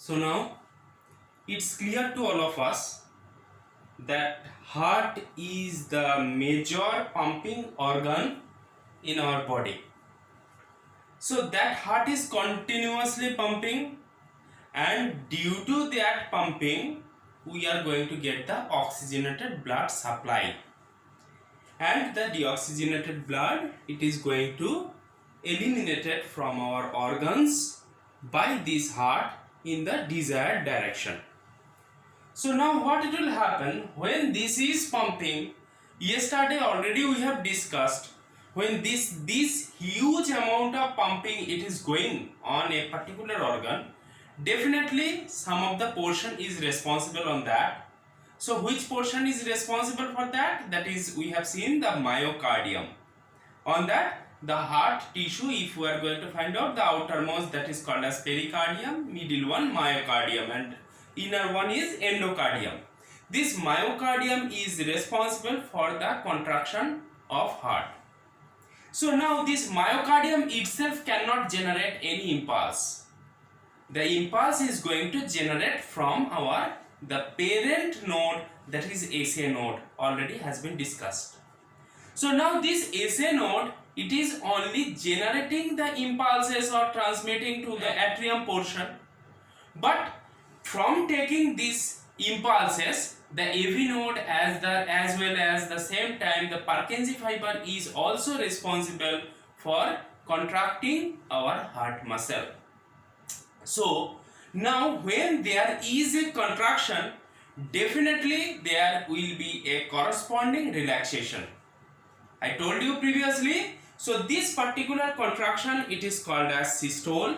So now it's clear to all of us that heart is the major pumping organ in our body. So that heart is continuously pumping, and due to that pumping we are going to get the oxygenated blood supply, and the deoxygenated blood, it is going to eliminated from our organs by this heart in the desired direction. So now what it will happen when this is pumping? Yesterday already we have discussed, when this huge amount of pumping it is going on a particular organ, definitely some of the portion is responsible on that. So which portion is responsible for that? That is, we have seen the myocardium. On that, the heart tissue, if we are going to find out, the outermost, that is called as pericardium, middle one myocardium, and inner one is endocardium. This myocardium is responsible for the contraction of heart. So now this myocardium itself cannot generate any impulse. The impulse is going to generate from the parent node, that is SA node, already has been discussed. So now this SA node, it is only generating the impulses or transmitting to the atrium portion, but from taking these impulses, the AV node as well as the same time the Purkinje fiber is also responsible for contracting our heart muscle. So now when there is a contraction, definitely there will be a corresponding relaxation. I told you previously, so this particular contraction, it is called as systole,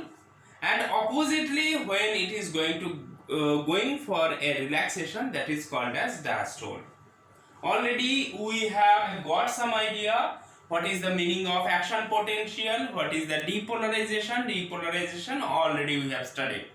and oppositely when it is going for a relaxation, that is called as diastole. Already we have got some idea what is the meaning of action potential, what is the depolarization already we have studied.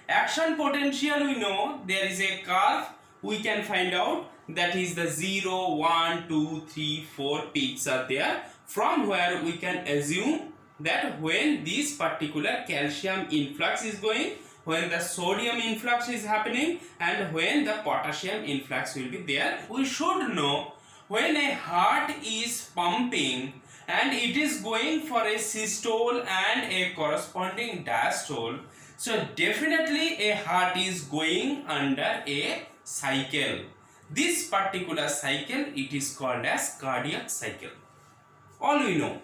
Action potential, we know there is a curve we can find out, that is the 0, 1, 2, 3, 4 peaks are there, from where we can assume that when this particular calcium influx is going, when the sodium influx is happening, and when the potassium influx will be there, we should know when a heart is pumping and it is going for a systole and a corresponding diastole, so definitely a heart is going under a cycle. This particular cycle, it is called as cardiac cycle. All we know.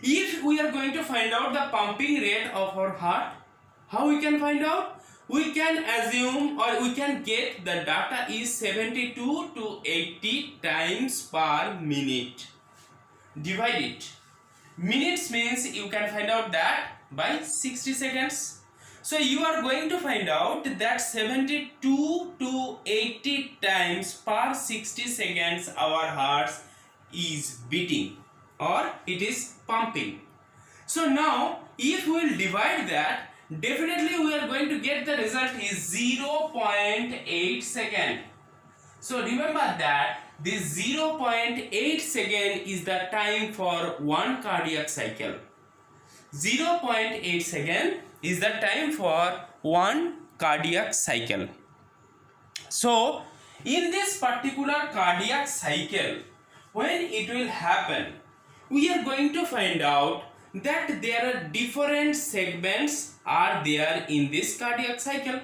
If we are going to find out the pumping rate of our heart, how we can find out? We can assume or we can get the data is 72 to 80 times per minute. Divide it. Minutes means you can find out that by 60 seconds. So you are going to find out that 72 to 80 times per 60 seconds our heart is beating or it is pumping. So now if we will divide that, definitely we are going to get the result is 0.8 second. So remember that this 0.8 second is the time for one cardiac cycle. 0.8 second is the time for one cardiac cycle. So in this particular cardiac cycle, when it will happen, we are going to find out that there are different segments are there in this cardiac cycle.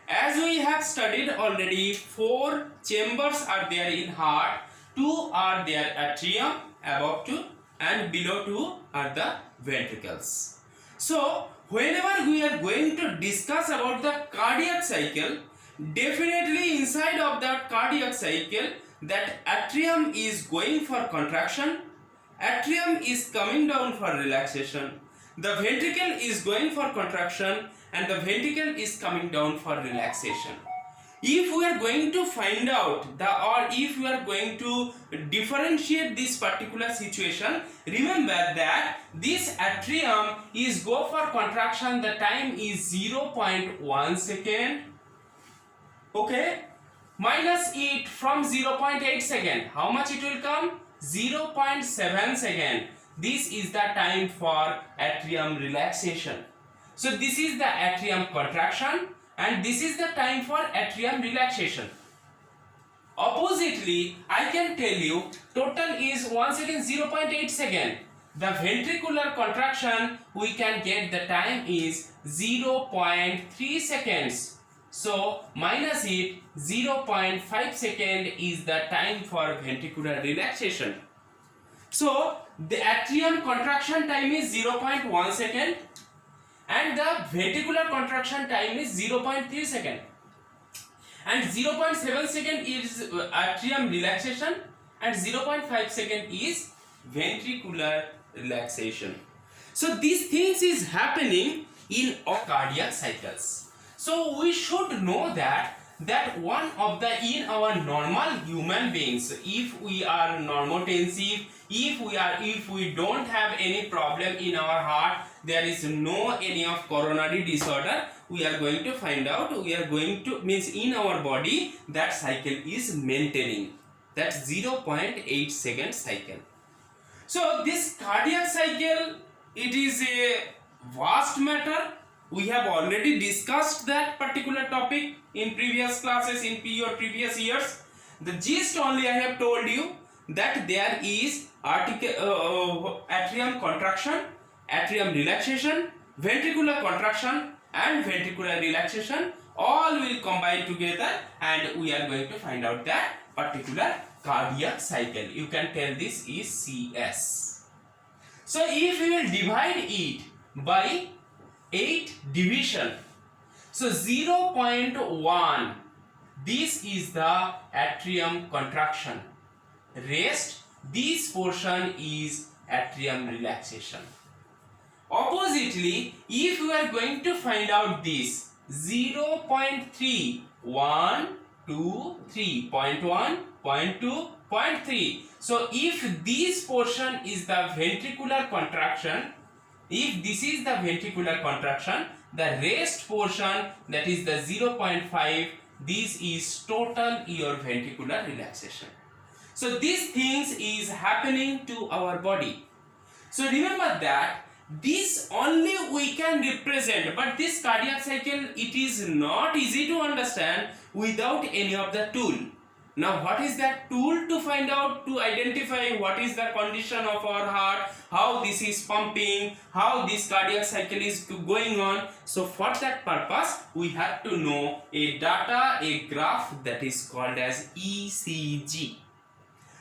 As we have studied already, 4 chambers are there in heart, 2 are there atrium, above 2 and below 2 are the ventricles. So whenever we are going to discuss about the cardiac cycle, definitely inside of that cardiac cycle, that atrium is going for contraction, atrium is coming down for relaxation, the ventricle is going for contraction, and the ventricle is coming down for relaxation. If we are going to find out or if we are going to differentiate this particular situation, remember that this atrium is go for contraction, the time is 0.1 second, okay, minus it from 0.8 second, how much it will come? 0.7 second. This is the time for atrium relaxation. So this is the atrium contraction and this is the time for atrium relaxation. Oppositely, I can tell you total is once again 0.8 second. The ventricular contraction we can get the time is 0.3 seconds. So minus it, 0.5 second is the time for ventricular relaxation. So the atrium contraction time is 0.1 second and the ventricular contraction time is 0.3 second. And 0.7 second is atrium relaxation and 0.5 second is ventricular relaxation. So these things is happening in all cardiac cycles. So we should know that one of the in our normal human beings, if we are normotensive, if we don't have any problem in our heart, there is no any of coronary disorder, we are going to find out, we are going to means in our body that cycle is maintaining, that's 0.8 second cycle. So this cardiac cycle, it is a vast matter. We have already discussed that particular topic in previous classes in your previous years. The gist only I have told you that there is atrium contraction, atrium relaxation, ventricular contraction and ventricular relaxation, all will combine together and we are going to find out that particular cardiac cycle. You can tell this is CS. So if we will divide it by 8 division, so 0.1, this is the atrium contraction, rest this portion is atrium relaxation. Oppositely, if we are going to find out this 0.3, 1, 2, 3, 0.1, 0.2, 0.3. So if this portion is the ventricular contraction, if this is the ventricular contraction, the rest portion, that is the 0.5, this is total your ventricular relaxation. So these things is happening to our body. So remember that this only we can represent, but this cardiac cycle, it is not easy to understand without any of the tool. Now what is that tool to find out, to identify what is the condition of our heart, how this is pumping, how this cardiac cycle is going on. So for that purpose we have to know a data, a graph that is called as ECG.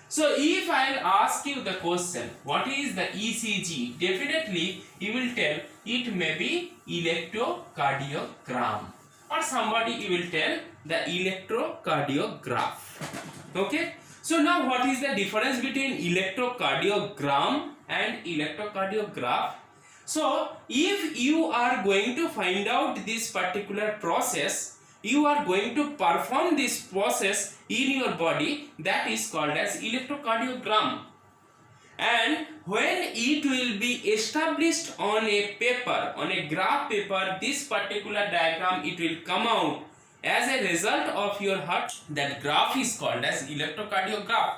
So if I will ask you the question, what is the ECG? Definitely you will tell it may be electrocardiogram, or somebody you will tell the electrocardiograph. Okay. So now what is the difference between electrocardiogram and electrocardiograph? So if you are going to find out this particular process, you are going to perform this process in your body, that is called as electrocardiogram. And when it will be established on a paper, on a graph paper, this particular diagram, it will come out as a result of your heart. That graph is called as electrocardiograph.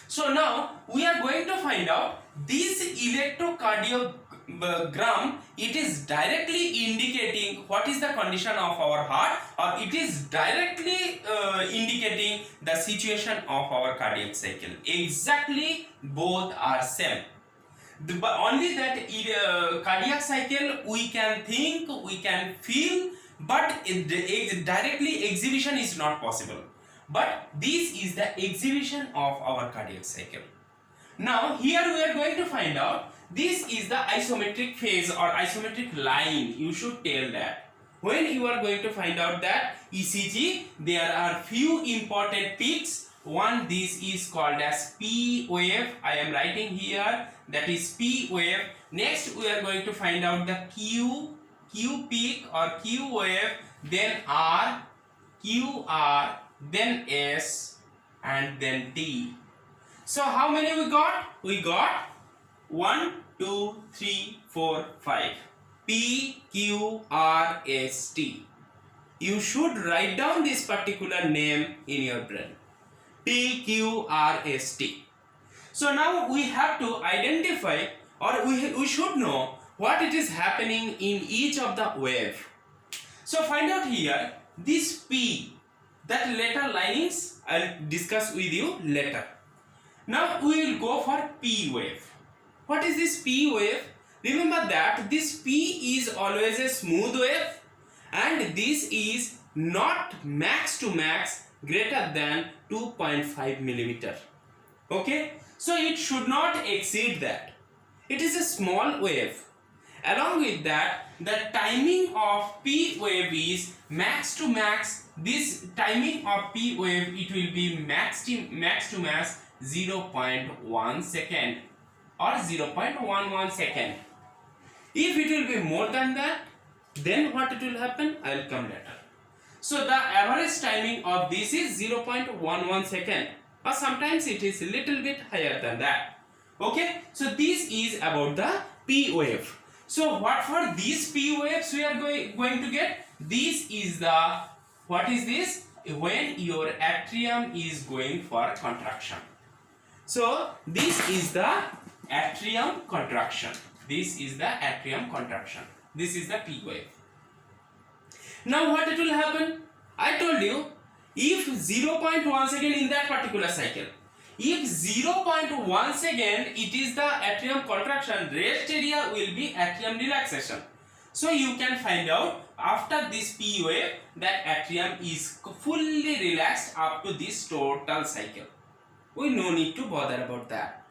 So now we are going to find out this electrocardiogram, it is directly indicating what is the condition of our heart, or it is directly indicating the situation of our cardiac cycle. Exactly both are same. But only that cardiac cycle we can think, we can feel, but directly exhibition is not possible. But this is the exhibition of our cardiac cycle. Now here we are going to find out, this is the isometric phase or isometric line, you should tell that. When you are going to find out that ECG, there are few important peaks. One, this is called as P wave, I am writing here, that is P wave. Next we are going to find out the Q peak or Q wave, then R, QR, then S, and then D. So how many we got? We got 1, 2, 3, 4, 5. P, Q, R, S, T. You should write down this particular name in your brain. P, Q, R, S, T. So now we have to identify, or we should know what it is happening in each of the wave. So find out here this P, that later linings I'll discuss with you later. Now we will go for P wave. What is this P wave? Remember that this P is always a smooth wave and this is not max to max greater than 2.5 millimeter. Okay, so it should not exceed that. It is a small wave. Along with that, the timing of P wave is max to max. This timing of P wave, it will be max to max 0.1 second or 0.11 second. If it will be more than that, then what it will happen? I will come later. So the average timing of this is 0.11 second, or sometimes it is a little bit higher than that. Okay, so this is about the P wave. So what for these P waves we are going to get? This is the, what is this? When your atrium is going for contraction. So this is the atrium contraction. This is the atrium contraction. This is the P wave. Now what it will happen? I told you, if 0.1 second in that particular cycle, if 0.1 second it is the atrium contraction, rest area will be atrium relaxation. So you can find out after this P wave that atrium is fully relaxed up to this total cycle. We no need to bother about that.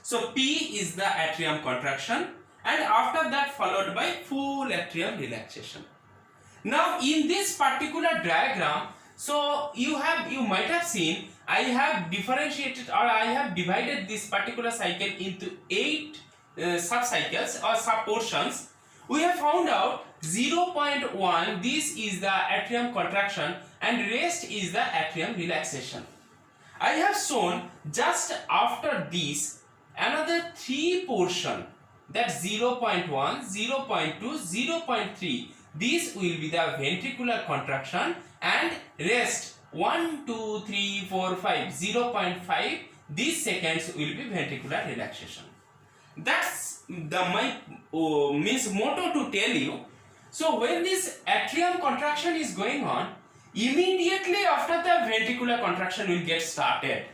So P is the atrium contraction and after that followed by full atrium relaxation. Now in this particular diagram, so you might have seen I have differentiated or I have divided this particular cycle into 8 sub-cycles or sub-portions. We have found out 0.1, this is the atrium contraction and rest is the atrium relaxation. I have shown just after this another 3 portion, that 0.1, 0.2, 0.3. This will be the ventricular contraction and rest 1, 2, 3, 4, 5, 0.5. These seconds will be ventricular relaxation. That's the my means motto to tell you. So when this atrium contraction is going on, immediately after the ventricular contraction will get started.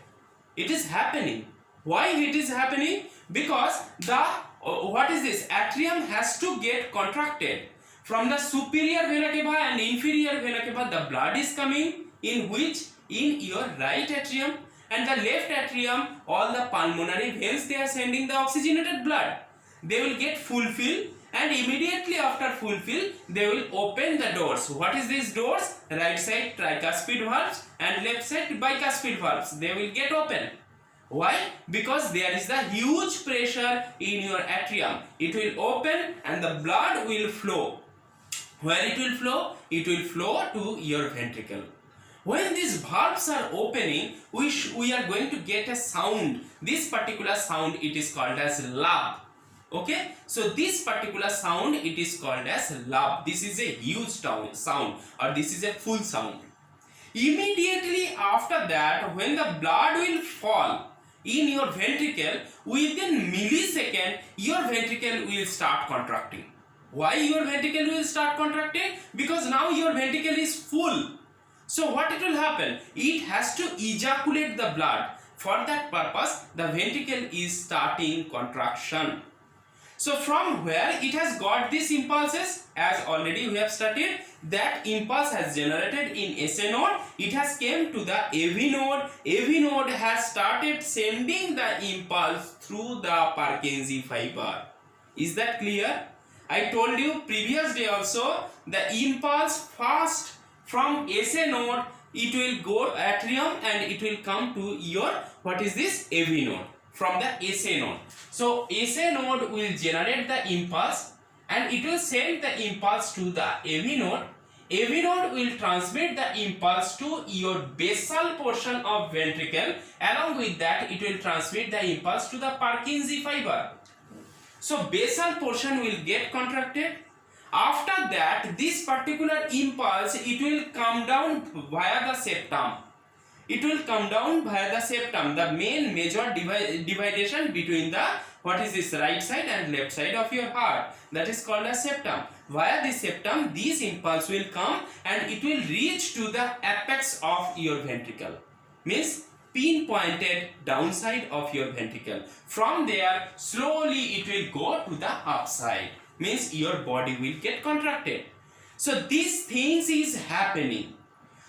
It is happening. Why it is happening? Because the what is this? Atrium has to get contracted. From the superior vena cava and inferior vena cava, the blood is coming in which? In your right atrium, and the left atrium, all the pulmonary veins, they are sending the oxygenated blood. They will get fulfilled and immediately after fulfill, they will open the doors. What is these doors? Right side tricuspid valves and left side bicuspid valves. They will get open. Why? Because there is the huge pressure in your atrium. It will open and the blood will flow. Where it will flow? It will flow to your ventricle. When these valves are opening, we are going to get a sound. This particular sound, it is called as lub. Okay, so this particular sound, it is called as lub. This is a huge sound or this is a full sound. Immediately after that, when the blood will fall in your ventricle, within millisecond, your ventricle will start contracting. Why your ventricle will start contracting? Because now your ventricle is full. So what it will happen? It has to ejaculate the blood. For that purpose, the ventricle is starting contraction. So from where it has got these impulses, as already we have studied, that impulse has generated in SA node, it has came to the AV node. AV node has started sending the impulse through the Purkinje fiber. Is that clear? I told you previous day also, the impulse first from SA node, it will go atrium and it will come to your, what is this? AV node. From the SA node. So SA node will generate the impulse and it will send the impulse to the AV node. AV node will transmit the impulse to your basal portion of ventricle. Along with that, it will transmit the impulse to the Purkinje fiber. So basal portion will get contracted. After that, this particular impulse, it will come down via the septum. it will come down via the septum, the main major dividation between the what is this right side and left side of your heart, that is called as septum. Via this septum these impulse will come and it will reach to the apex of your ventricle, means pinpointed downside of your ventricle. From there slowly it will go to the upside, means your body will get contracted. So these things is happening.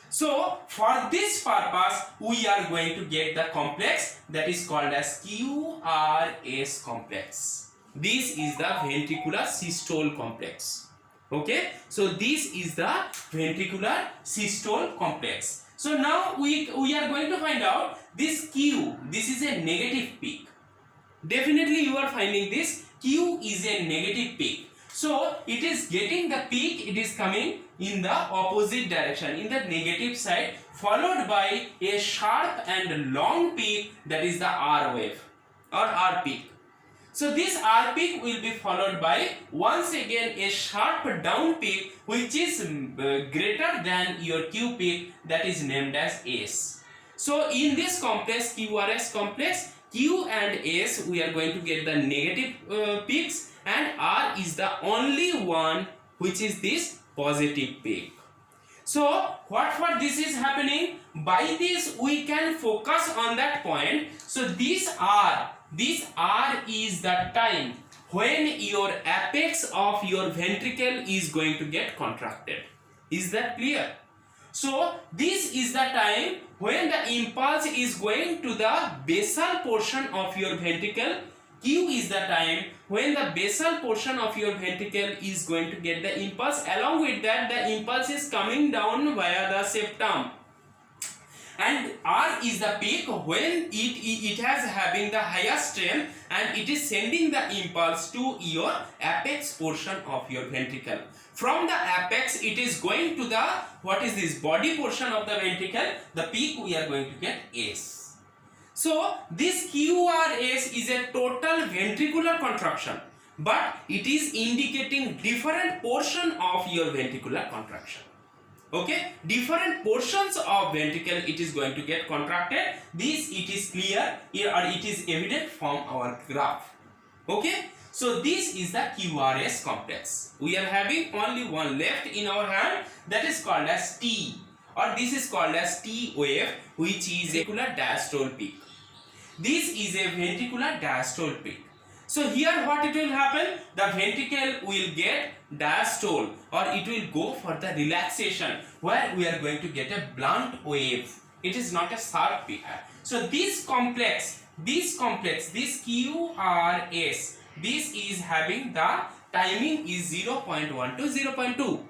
So for this purpose we are going to get the complex that is called as QRS complex. This is the ventricular systole complex. Okay, so this is the ventricular systole complex. So now we are going to find out this Q. This is a negative peak. Definitely you are finding this Q is a negative peak. So it is getting the peak, it is coming in the opposite direction, in the negative side, followed by a sharp and long peak, that is the R wave or R peak. So this R peak will be followed by once again a sharp down peak which is greater than your Q peak, that is named as S. So in this complex, QRS complex, Q and S we are going to get the negative peaks, and R is the only one which is this positive peak. So what for this is happening, by this we can focus on that point. So this R is the time when your apex of your ventricle is going to get contracted. Is that clear? So this is the time when the impulse is going to the basal portion of your ventricle. Q is the time when the basal portion of your ventricle is going to get the impulse. Along with that, the impulse is coming down via the septum. And R is the peak when it has having the highest strength and it is sending the impulse to your apex portion of your ventricle. From the apex it is going to the what is this body portion of the ventricle, the peak we are going to get S. So this QRS is a total ventricular contraction, but it is indicating different portion of your ventricular contraction. Okay, different portions of ventricle it is going to get contracted. This it is clear here, or it is evident from our graph. Okay, so this is the QRS complex. We are having only one left in our hand, that is called as T, or this is called as T wave, which is a ventricular diastole peak. This is a ventricular diastole peak. So here what it will happen, the ventricle will get diastole, or it will go for the relaxation, where we are going to get a blunt wave. It is not a sharp peak. So this complex, this QRS, this is having the timing is 0.1 to 0.2.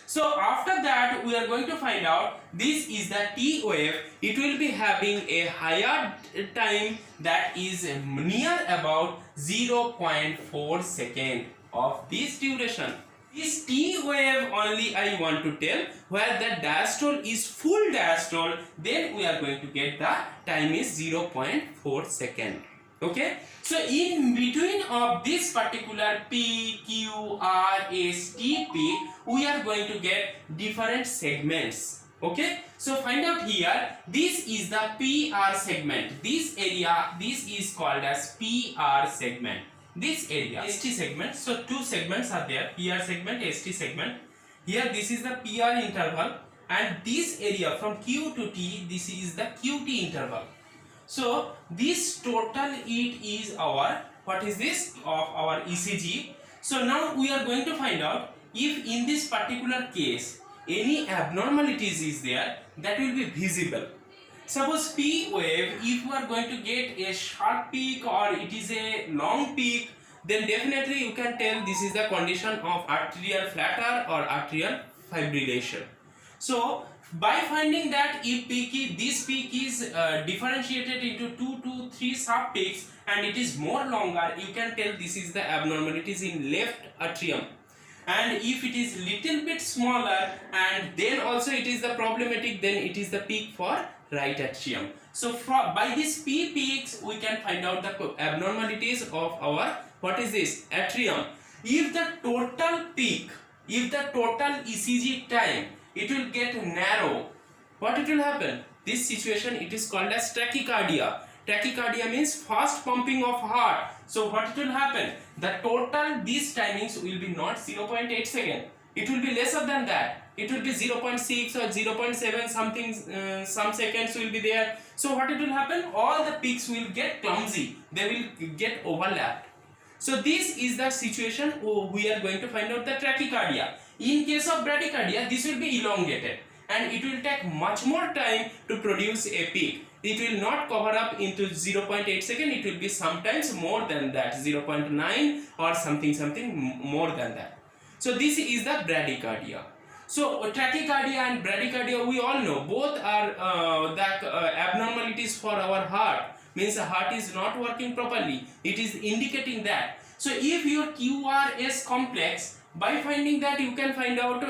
So after that we are going to find out this is the T wave. It will be having a higher time, that is near about 0.4 second of this duration. This T wave only I want to tell, where the diastole is full diastole, then we are going to get the time is 0.4 second. Okay, so in between of this particular P, Q, R, S, T peak, we are going to get different segments. Okay, so find out here, this is the PR segment. This area, this is called as PR segment. This area, ST segment. So two segments are there, PR segment, ST segment. Here this is the PR interval, and this area from Q to T, this is the QT interval. So this total it is our, what is this, of our ECG. So now we are going to find out if in this particular case any abnormalities is there, that will be visible. Suppose P wave, if you are going to get a sharp peak or it is a long peak, then definitely you can tell this is the condition of arterial flutter or arterial fibrillation. So by finding that if this peak is differentiated into 2 to 3 sub peaks and it is more longer, you can tell this is the abnormalities in left atrium. And if it is little bit smaller and then also it is the problematic, then it is the peak for right atrium. So by these P peaks we can find out the abnormalities of our, what is this, atrium. If the total peak, if the total ECG time, it will get narrow, what it will happen? this situation it is called as tachycardia. Tachycardia means fast pumping of heart. So what will happen? The total these timings will be not 0.8 second. It will be lesser than that. It will be 0.6 or 0.7 something, some seconds will be there. So what it will happen? All the peaks will get clumsy. They will get overlapped. So this is the situation we are going to find out the tachycardia. In case of bradycardia, this will be elongated and it will take much more time to produce a peak. It will not cover up into 0.8 second. It will be sometimes more than that, 0.9 or something more than that. So this is the bradycardia. So tachycardia and bradycardia, we all know both are abnormalities for our heart. Means the heart is not working properly. It is indicating that. So if your QRS complex, by finding that you can find out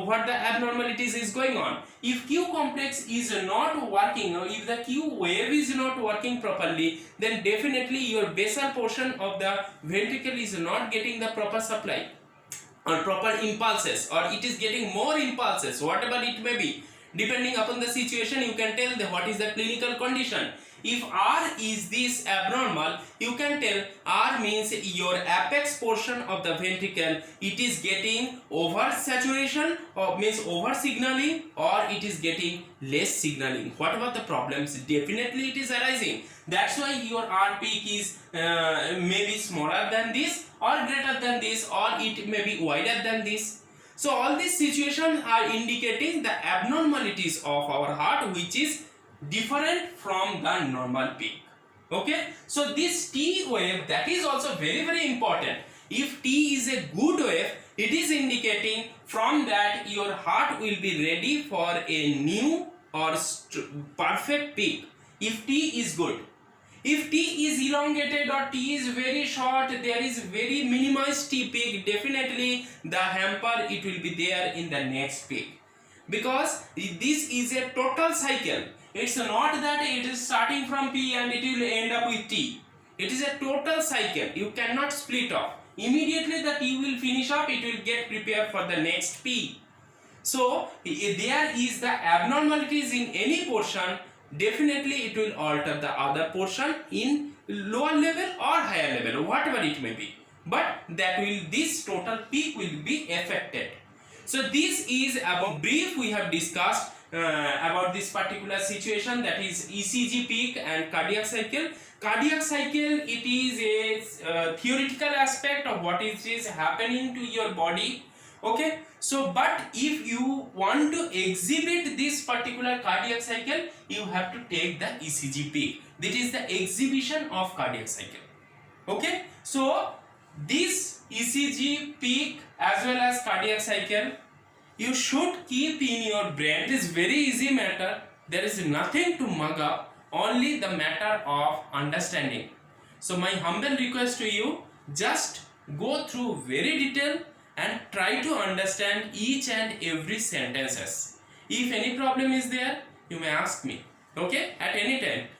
what the abnormalities is going on. If Q complex is not working, or if the Q wave is not working properly, then definitely your basal portion of the ventricle is not getting the proper supply or proper impulses, or it is getting more impulses, whatever it may be. Depending upon the situation, you can tell what is the clinical condition. If R is this abnormal, you can tell R means your apex portion of the ventricle, it is getting over saturation or means over signaling, or it is getting less signaling. Whatever the problems, definitely it is arising. That's why your R peak is maybe smaller than this or greater than this, or it may be wider than this. So all these situations are indicating the abnormalities of our heart, which is different from the normal peak. Okay, so this T wave, that is also very important. If T is a good wave, it is indicating from that your heart will be ready for a new or perfect peak. If T is good. If T is elongated or T is very short, there is very minimized T peak, definitely the hamper it will be there in the next peak. Because this is a total cycle. It's not that it is starting from P and it will end up with T. It is a total cycle. You cannot split off. Immediately the T will finish up, it will get prepared for the next P. So if there is the abnormalities in any portion, definitely it will alter the other portion in lower level or higher level, whatever it may be. But that will, this total peak will be affected. So this is about brief we have discussed about this particular situation, that is ECG peak and cardiac cycle. Cardiac cycle, it is a theoretical aspect of what is happening to your body. Okay, so but if you want to exhibit this particular cardiac cycle, you have to take the ECG peak. That is the exhibition of cardiac cycle. Okay, so this ECG peak as well as cardiac cycle, you should keep in your brain. It is very easy matter. There is nothing to mug up, only the matter of understanding. So my humble request to you, just go through very detail and try to understand each and every sentences. If any problem is there, you may ask me, okay, at any time.